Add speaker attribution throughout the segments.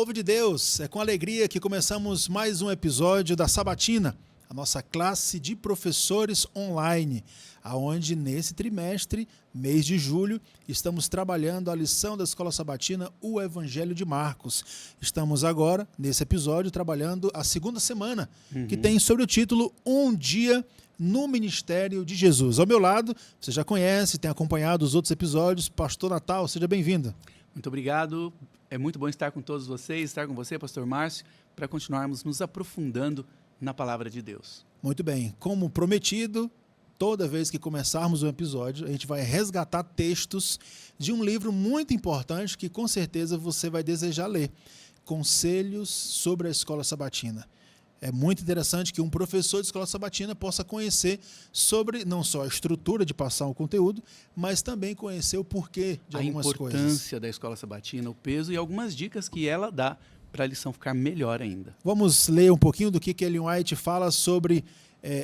Speaker 1: Povo de Deus, é com alegria que começamos mais um episódio da Sabatina, a nossa classe de professores online, aonde nesse trimestre, mês de julho, estamos trabalhando a lição da Escola Sabatina, o Evangelho de Marcos. Estamos agora, nesse episódio, trabalhando a segunda semana, que tem sobre o título Um Dia no Ministério de Jesus. Ao meu lado, você já conhece, tem acompanhado os outros episódios, Pastor Natal, seja bem-vindo.
Speaker 2: Muito obrigado. É muito bom estar com todos vocês, estar com você, Pastor Márcio, para continuarmos nos aprofundando na Palavra de Deus.
Speaker 1: Muito bem. Como prometido, toda vez que começarmos um episódio, a gente vai resgatar textos de um livro muito importante que com certeza você vai desejar ler. Conselhos sobre a Escola Sabatina. É muito interessante que um professor de escola sabatina possa conhecer sobre não só a estrutura de passar o conteúdo, mas também conhecer o porquê de algumas coisas.
Speaker 2: A importância da escola sabatina, o peso e algumas dicas que ela dá para a lição ficar melhor ainda.
Speaker 1: Vamos ler um pouquinho do que Ellen White fala sobre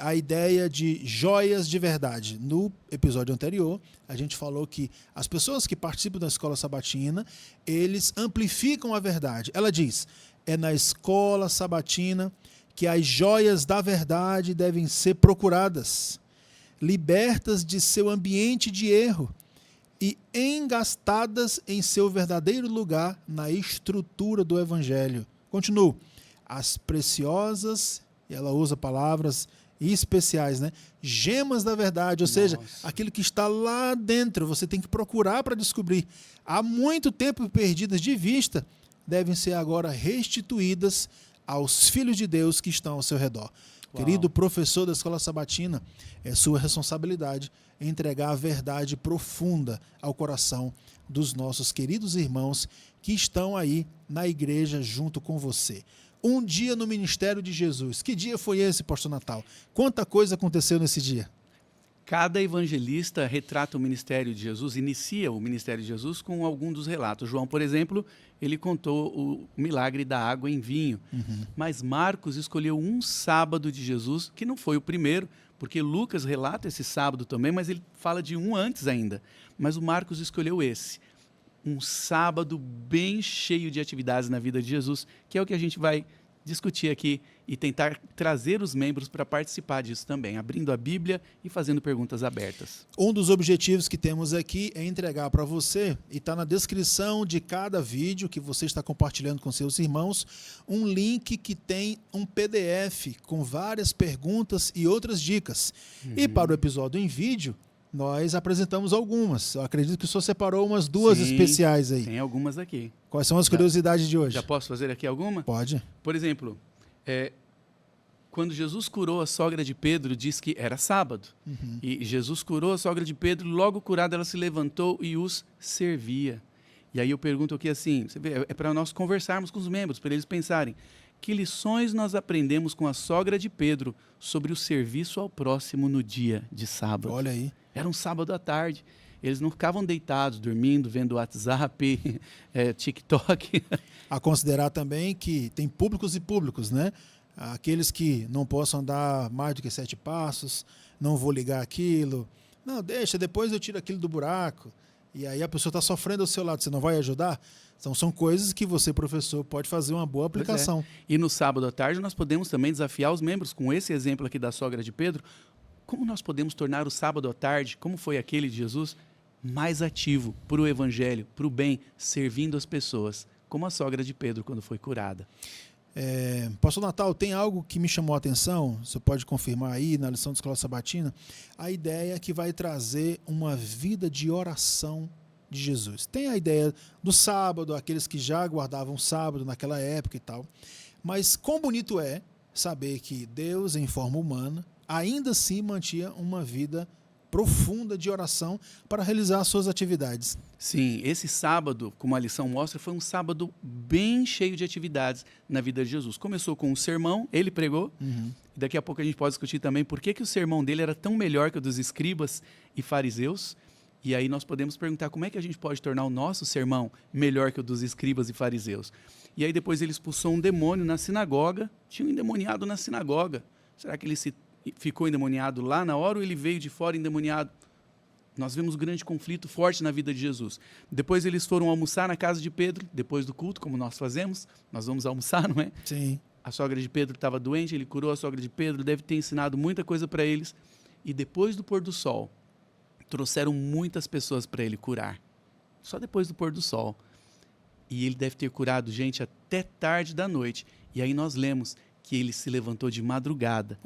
Speaker 1: a ideia de joias de verdade. No episódio anterior, a gente falou que as pessoas que participam da escola sabatina, eles amplificam a verdade. Ela diz, é na escola sabatina que as joias da verdade devem ser procuradas, libertas de seu ambiente de erro e engastadas em seu verdadeiro lugar na estrutura do Evangelho. Continuo. As preciosas, e ela usa palavras especiais, né? Gemas da verdade, ou seja, aquilo que está lá dentro, você tem que procurar para descobrir. Há muito tempo perdidas de vista, devem ser agora restituídas aos filhos de Deus que estão ao seu redor. Querido professor da Escola Sabatina, é sua responsabilidade entregar a verdade profunda ao coração dos nossos queridos irmãos que estão aí na igreja junto com você. Um dia no ministério de Jesus. Que dia foi esse, Pastor Natal? Quanta coisa aconteceu nesse dia?
Speaker 2: Cada evangelista retrata o ministério de Jesus, inicia o ministério de Jesus com algum dos relatos. João, por exemplo, ele contou o milagre da água em vinho. Mas Marcos escolheu um sábado de Jesus, que não foi o primeiro, porque Lucas relata esse sábado também, mas ele fala de um antes ainda. Mas o Marcos escolheu esse. Um sábado bem cheio de atividades na vida de Jesus, que é o que a gente vai discutir aqui e tentar trazer os membros para participar disso também, abrindo a Bíblia e fazendo perguntas abertas.
Speaker 1: Um dos objetivos que temos aqui é entregar para você, e está na descrição de cada vídeo que você está compartilhando com seus irmãos, um link que tem um PDF com várias perguntas e outras dicas. E para o episódio em vídeo, nós apresentamos algumas. Eu acredito que o senhor separou umas duas especiais aí.
Speaker 2: Tem algumas aqui.
Speaker 1: Quais são as curiosidades de hoje?
Speaker 2: Já posso fazer aqui alguma?
Speaker 1: Pode.
Speaker 2: Por exemplo, quando Jesus curou a sogra de Pedro, diz que era sábado. E Jesus curou a sogra de Pedro, logo curada ela se levantou e os servia. E aí eu pergunto aqui assim, você vê, é para nós conversarmos com os membros, para eles pensarem, que lições nós aprendemos com a sogra de Pedro sobre o serviço ao próximo no dia de sábado?
Speaker 1: Olha aí.
Speaker 2: Era um sábado à tarde. Eles não ficavam deitados, dormindo, vendo WhatsApp, TikTok.
Speaker 1: A considerar também que tem públicos e públicos, né? Aqueles que não possam andar mais do que 7 passos, não vou ligar aquilo. Não, deixa, depois eu tiro aquilo do buraco. E aí a pessoa está sofrendo ao seu lado, você não vai ajudar? Então são coisas que você, professor, pode fazer uma boa aplicação.
Speaker 2: E no sábado à tarde nós podemos também desafiar os membros, com esse exemplo aqui da sogra de Pedro, como nós podemos tornar o sábado à tarde, como foi aquele de Jesus, mais ativo para o evangelho, para o bem, servindo as pessoas, como a sogra de Pedro quando foi curada.
Speaker 1: Pastor Natal, tem algo que me chamou a atenção, você pode confirmar aí na lição da Escola Sabatina, a ideia que vai trazer uma vida de oração de Jesus. Tem a ideia do sábado, aqueles que já guardavam sábado naquela época e tal, mas quão bonito é saber que Deus, em forma humana, ainda assim mantinha uma vida profunda de oração para realizar as suas atividades.
Speaker 2: Sim, esse sábado, como a lição mostra, foi um sábado bem cheio de atividades na vida de Jesus. Começou com um sermão, ele pregou, e daqui a pouco a gente pode discutir também por que o sermão dele era tão melhor que o dos escribas e fariseus, e aí nós podemos perguntar como é que a gente pode tornar o nosso sermão melhor que o dos escribas e fariseus. E aí depois ele expulsou um demônio na sinagoga, tinha um endemoniado na sinagoga. Será que ele ficou endemoniado lá na hora ou ele veio de fora endemoniado? Nós vemos um grande conflito forte na vida de Jesus. Depois eles foram almoçar na casa de Pedro, depois do culto, como nós fazemos. Nós vamos almoçar, não é?
Speaker 1: Sim.
Speaker 2: A sogra de Pedro estava doente, ele curou a sogra de Pedro, deve ter ensinado muita coisa para eles. E depois do pôr do sol, trouxeram muitas pessoas para ele curar. Só depois do pôr do sol. E ele deve ter curado gente até tarde da noite. E aí nós lemos que ele se levantou de madrugada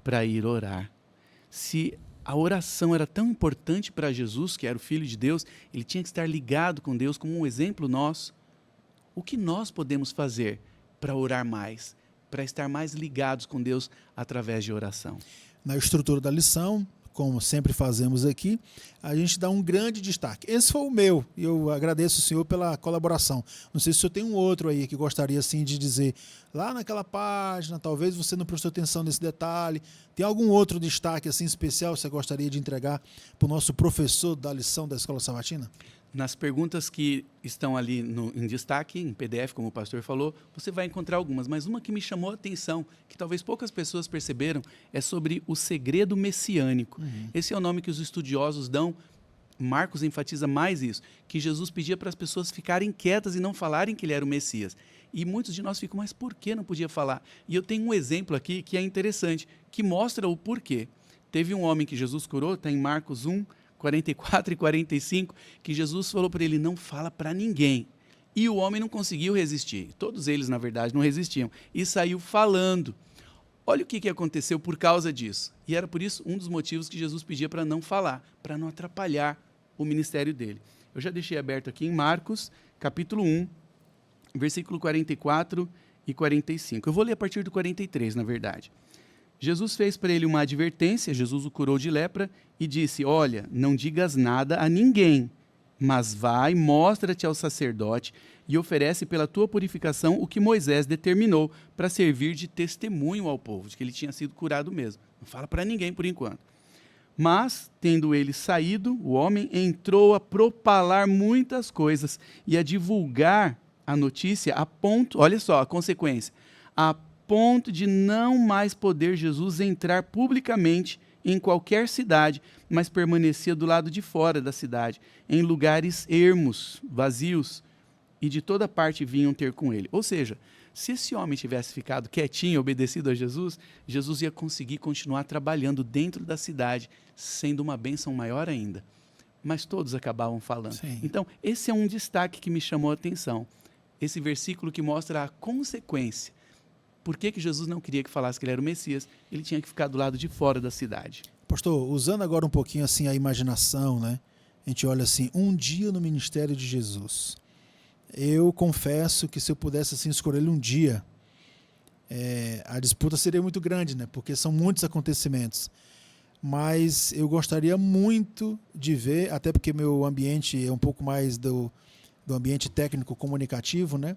Speaker 2: para ir orar. Se a oração era tão importante para Jesus, que era o Filho de Deus, ele tinha que estar ligado com Deus como um exemplo nosso. O que nós podemos fazer para orar mais, para estar mais ligados com Deus através de oração?
Speaker 1: Na estrutura da lição, como sempre fazemos aqui, a gente dá um grande destaque. Esse foi o meu, e eu agradeço o senhor pela colaboração. Não sei se o senhor tem um outro aí que gostaria assim, de dizer, lá naquela página, talvez você não prestou atenção nesse detalhe. Tem algum outro destaque assim especial que você gostaria de entregar para o nosso professor da lição da Escola Sabatina?
Speaker 2: Nas perguntas que estão ali em destaque, em PDF, como o pastor falou, você vai encontrar algumas, mas uma que me chamou a atenção, que talvez poucas pessoas perceberam, é sobre o segredo messiânico. Esse é o nome que os estudiosos dão. Marcos enfatiza mais isso, que Jesus pedia para as pessoas ficarem quietas e não falarem que ele era o Messias. E muitos de nós ficam, mas por que não podia falar? E eu tenho um exemplo aqui que é interessante, que mostra o porquê. Teve um homem que Jesus curou, está em Marcos 1, 44 e 45, que Jesus falou para ele, não fala para ninguém. E o homem não conseguiu resistir. Todos eles, na verdade, não resistiam. E saiu falando. Olha o que aconteceu por causa disso. E era por isso um dos motivos que Jesus pedia para não falar, para não atrapalhar o ministério dele. Eu já deixei aberto aqui em Marcos, capítulo 1, versículo 44 e 45. Eu vou ler a partir do 43, na verdade. Jesus fez para ele uma advertência, Jesus o curou de lepra e disse, olha, não digas nada a ninguém, mas vai, mostra-te ao sacerdote e oferece pela tua purificação o que Moisés determinou para servir de testemunho ao povo, de que ele tinha sido curado mesmo. Não fala para ninguém por enquanto. Mas, tendo ele saído, o homem entrou a propalar muitas coisas e a divulgar a notícia a ponto, olha só a consequência, a ponto de não mais poder Jesus entrar publicamente em qualquer cidade, mas permanecia do lado de fora da cidade, em lugares ermos, vazios, e de toda parte vinham ter com ele. Ou seja, se esse homem tivesse ficado quietinho, obedecido a Jesus, Jesus ia conseguir continuar trabalhando dentro da cidade, sendo uma bênção maior ainda. Mas todos acabavam falando.
Speaker 1: Sim.
Speaker 2: Então, esse é um destaque que me chamou a atenção. Esse versículo que mostra a consequência. Por que Jesus não queria que falasse que ele era o Messias? Ele tinha que ficar do lado de fora da cidade.
Speaker 1: Pastor, usando agora um pouquinho assim a imaginação, né? A gente olha assim, um dia no ministério de Jesus. Eu confesso que se eu pudesse assim escolher um dia, a disputa seria muito grande, né? Porque são muitos acontecimentos. Mas eu gostaria muito de ver, até porque meu ambiente é um pouco mais do ambiente técnico comunicativo, né?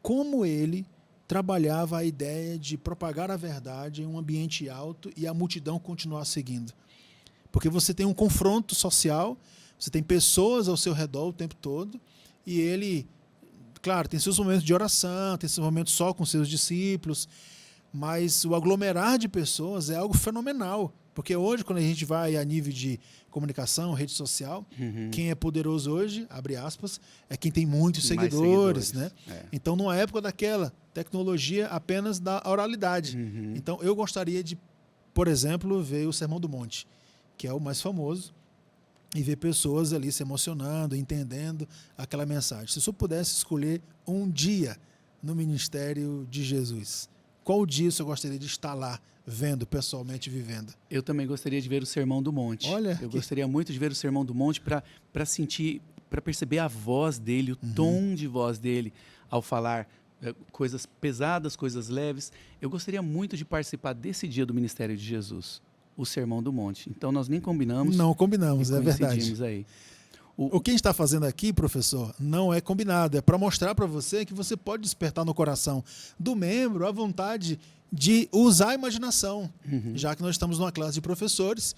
Speaker 1: Como ele trabalhava a ideia de propagar a verdade em um ambiente alto e a multidão continuar seguindo. Porque você tem um confronto social, você tem pessoas ao seu redor o tempo todo, e ele, claro, tem seus momentos de oração, tem seus momentos só com seus discípulos, mas o aglomerar de pessoas é algo fenomenal. Porque hoje, quando a gente vai a nível de comunicação, rede social, quem é poderoso hoje, abre aspas, é quem tem muitos seguidores, né? Então, numa época daquela tecnologia apenas da oralidade. Então, eu gostaria de, por exemplo, ver o Sermão do Monte, que é o mais famoso, e ver pessoas ali se emocionando, entendendo aquela mensagem. Se eu pudesse escolher um dia no ministério de Jesus, qual dia eu gostaria de estar lá, vendo, pessoalmente vivendo?
Speaker 2: Eu também gostaria de ver o Sermão do Monte.
Speaker 1: Olha,
Speaker 2: eu gostaria muito de ver o Sermão do Monte para sentir, para perceber a voz dele, o tom de voz dele ao falar coisas pesadas, coisas leves. Eu gostaria muito de participar desse dia do ministério de Jesus, o Sermão do Monte. Então nós nem combinamos.
Speaker 1: Não combinamos, é verdade.
Speaker 2: Aí.
Speaker 1: O que a gente está fazendo aqui, professor, não é combinado. É para mostrar para você que você pode despertar no coração do membro a vontade de usar a imaginação, já que nós estamos numa classe de professores,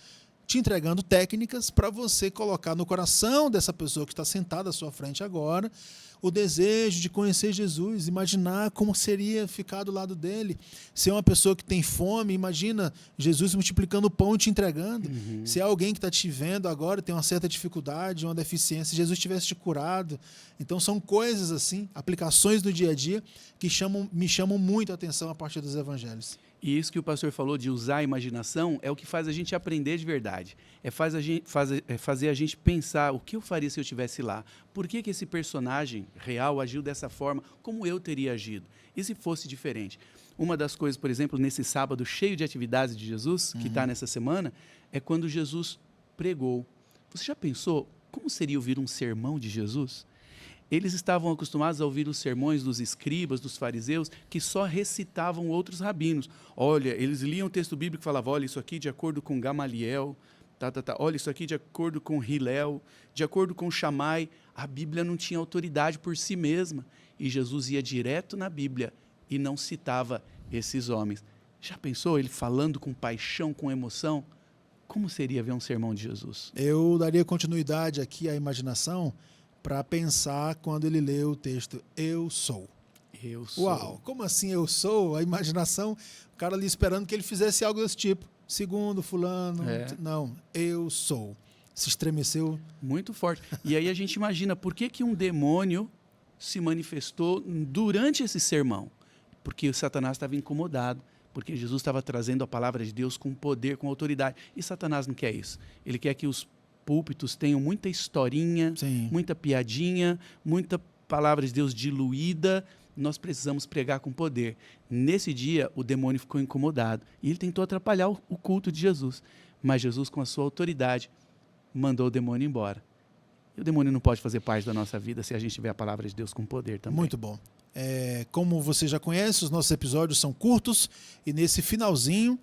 Speaker 1: te entregando técnicas para você colocar no coração dessa pessoa que está sentada à sua frente agora o desejo de conhecer Jesus, imaginar como seria ficar do lado dele. Ser uma pessoa que tem fome, imagina Jesus multiplicando o pão e te entregando. Se é alguém que está te vendo agora, tem uma certa dificuldade, uma deficiência, se Jesus tivesse te curado. Então são coisas assim, aplicações do dia a dia, que me chamam muito a atenção a partir dos evangelhos.
Speaker 2: E isso que o pastor falou de usar a imaginação é o que faz a gente aprender de verdade. É fazer a gente pensar o que eu faria se eu estivesse lá. Por que esse personagem real agiu dessa forma? Como eu teria agido? E se fosse diferente? Uma das coisas, por exemplo, nesse sábado cheio de atividades de Jesus, que está nessa semana, é quando Jesus pregou. Você já pensou como seria ouvir um sermão de Jesus? Eles estavam acostumados a ouvir os sermões dos escribas, dos fariseus, que só recitavam outros rabinos. Olha, eles liam o texto bíblico e falavam, olha, isso aqui de acordo com Gamaliel, olha, isso aqui de acordo com Hilel, de acordo com Shammai. A Bíblia não tinha autoridade por si mesma. E Jesus ia direto na Bíblia e não citava esses homens. Já pensou ele falando com paixão, com emoção? Como seria ver um sermão de Jesus?
Speaker 1: Eu daria continuidade aqui à imaginação para pensar quando ele lê o texto Eu sou.
Speaker 2: Eu sou.
Speaker 1: Uau, como assim eu sou? A imaginação, o cara ali esperando que ele fizesse algo desse tipo. Segundo fulano, não, eu sou. Se estremeceu.
Speaker 2: Muito forte. E aí a gente imagina, por que um demônio se manifestou durante esse sermão? Porque o Satanás estava incomodado, porque Jesus estava trazendo a palavra de Deus com poder, com autoridade. E Satanás não quer isso. Ele quer que os púlpitos tenham muita historinha, muita piadinha, muita palavra de Deus diluída. Nós precisamos pregar com poder. Nesse dia, o demônio ficou incomodado e ele tentou atrapalhar o culto de Jesus. Mas Jesus, com a sua autoridade, mandou o demônio embora. E o demônio não pode fazer parte da nossa vida se a gente tiver a palavra de Deus com poder também.
Speaker 1: Muito bom. Como você já conhece, os nossos episódios são curtos e nesse finalzinho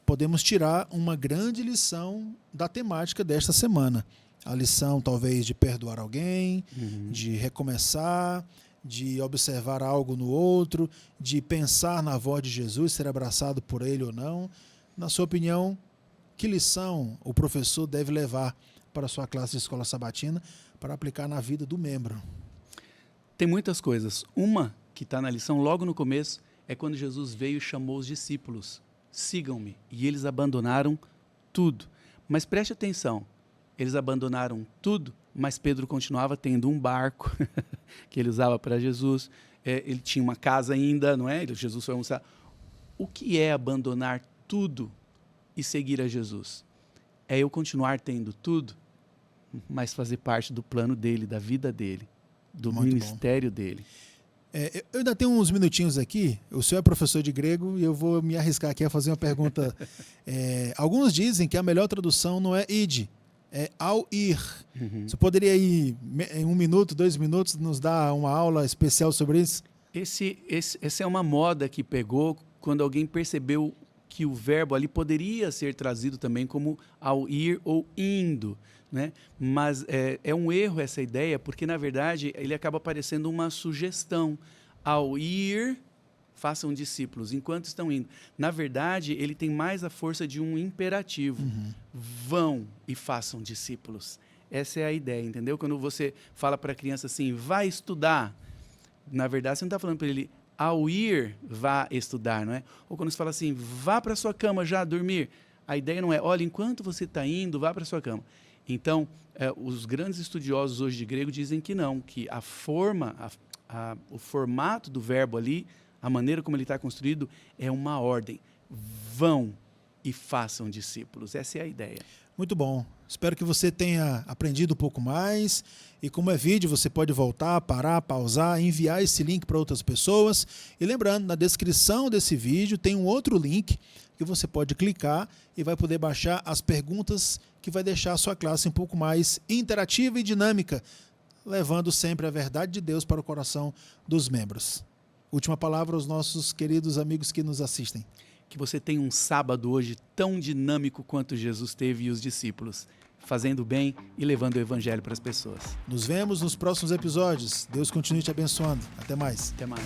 Speaker 1: podemos tirar uma grande lição da temática desta semana. A lição, talvez, de perdoar alguém, de recomeçar, de observar algo no outro, de pensar na voz de Jesus, ser abraçado por ele ou não. Na sua opinião, que lição o professor deve levar para a sua classe de escola sabatina para aplicar na vida do membro?
Speaker 2: Tem muitas coisas. Uma que está na lição logo no começo é quando Jesus veio e chamou os discípulos. Sigam-me. E eles abandonaram tudo. Mas preste atenção, eles abandonaram tudo, mas Pedro continuava tendo um barco que ele usava para Jesus. Ele tinha uma casa ainda, não é? Jesus foi almoçar. O que é abandonar tudo e seguir a Jesus? É eu continuar tendo tudo, mas fazer parte do plano dele, da vida dele, do ministério dele.
Speaker 1: Eu ainda tenho uns minutinhos aqui. O senhor é professor de grego e eu vou me arriscar aqui a fazer uma pergunta. Alguns dizem que a melhor tradução não é ide, é ao ir. Você poderia ir em 1 minuto, 2 minutos, nos dar uma aula especial sobre isso?
Speaker 2: Essa é uma moda que pegou quando alguém percebeu que o verbo ali poderia ser trazido também como ao ir ou indo, né? Mas é um erro essa ideia, porque, na verdade, ele acaba parecendo uma sugestão. Ao ir, façam discípulos, enquanto estão indo. Na verdade, ele tem mais a força de um imperativo. Vão e façam discípulos. Essa é a ideia, entendeu? Quando você fala para a criança assim, vai estudar, na verdade, você não está falando para ele, ao ir, vá estudar, não é? Ou quando você fala assim, vá para a sua cama já dormir, a ideia não é, olha, enquanto você está indo, vá para a sua cama. Então, os grandes estudiosos hoje de grego dizem que não, que a forma, o formato do verbo ali, a maneira como ele está construído, é uma ordem. Vão e façam discípulos. Essa é a ideia.
Speaker 1: Muito bom. Espero que você tenha aprendido um pouco mais. E como é vídeo, você pode voltar, parar, pausar, enviar esse link para outras pessoas. E lembrando, na descrição desse vídeo tem um outro link que você pode clicar e vai poder baixar as perguntas que vai deixar a sua classe um pouco mais interativa e dinâmica, levando sempre a verdade de Deus para o coração dos membros. Última palavra aos nossos queridos amigos que nos assistem.
Speaker 2: Que você tenha um sábado hoje tão dinâmico quanto Jesus teve e os discípulos, fazendo bem e levando o evangelho para as pessoas.
Speaker 1: Nos vemos nos próximos episódios. Deus continue te abençoando. Até mais.
Speaker 2: Até mais.